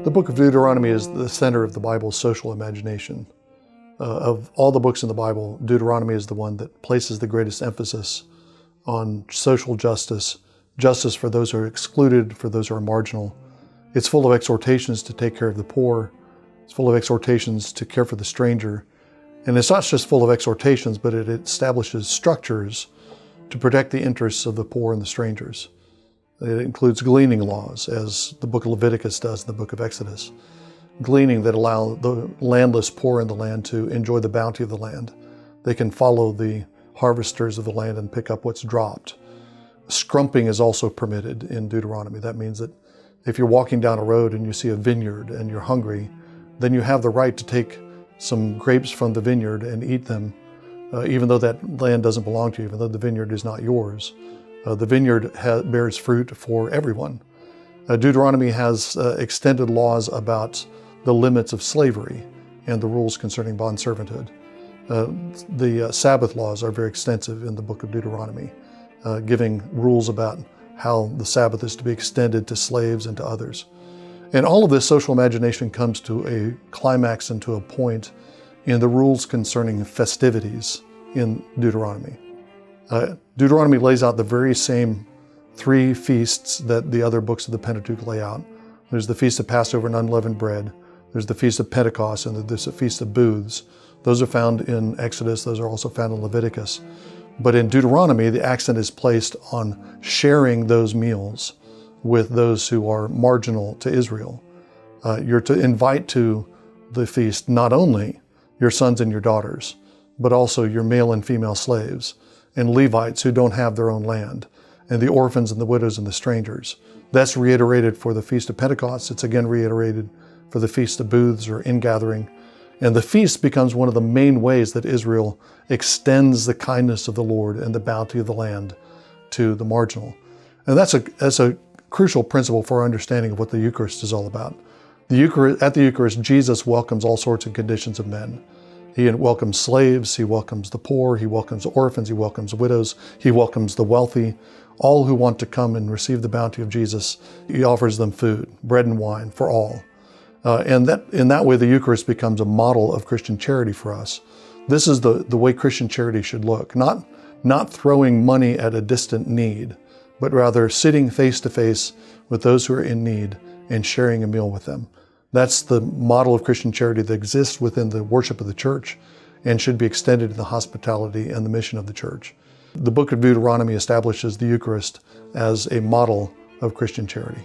The Book of Deuteronomy is the center of the Bible's social imagination. Of all the books in the Bible, Deuteronomy is the one that places the greatest emphasis on social justice, justice for those who are excluded, for those who are marginal. It's full of exhortations to take care of the poor. It's full of exhortations to care for the stranger. And it's not just full of exhortations, but it establishes structures to protect the interests of the poor and the strangers. It includes gleaning laws, as the book of Leviticus does in the book of Exodus. Gleaning that allow the landless poor in the land to enjoy the bounty of the land. They can follow the harvesters of the land and pick up what's dropped. Scrumping is also permitted in Deuteronomy. That means that if you're walking down a road and you see a vineyard and you're hungry, then you have the right to take some grapes from the vineyard and eat them, even though that land doesn't belong to you, even though the vineyard is not yours. The vineyard bears fruit for everyone. Deuteronomy has extended laws about the limits of slavery and the rules concerning bondservanthood. The Sabbath laws are very extensive in the book of Deuteronomy, giving rules about how the Sabbath is to be extended to slaves and to others. And all of this social imagination comes to a climax and to a point in the rules concerning festivities in Deuteronomy. Deuteronomy lays out the very same three feasts that the other books of the Pentateuch lay out. There's the Feast of Passover and Unleavened Bread. There's the Feast of Pentecost, and there's the Feast of Booths. Those are found in Exodus. Those are also found in Leviticus. But in Deuteronomy, the accent is placed on sharing those meals with those who are marginal to Israel. You're to invite to the feast not only your sons and your daughters, but also your male and female slaves, and Levites who don't have their own land, and the orphans and the widows and the strangers. That's reiterated for the Feast of Pentecost. It's again reiterated for the Feast of Booths or Ingathering. And the feast becomes one of the main ways that Israel extends the kindness of the Lord and the bounty of the land to the marginal. And that's a crucial principle for our understanding of what the Eucharist is all about. At the Eucharist, Jesus welcomes all sorts of conditions of men. He welcomes slaves, he welcomes the poor, he welcomes orphans, he welcomes widows, he welcomes the wealthy, all who want to come and receive the bounty of Jesus. He offers them food, bread and wine for all. And in that way, the Eucharist becomes a model of Christian charity for us. This is the way Christian charity should look, not throwing money at a distant need, but rather sitting face to face with those who are in need and sharing a meal with them. That's the model of Christian charity that exists within the worship of the church and should be extended to the hospitality and the mission of the church. The book of Deuteronomy establishes the Eucharist as a model of Christian charity.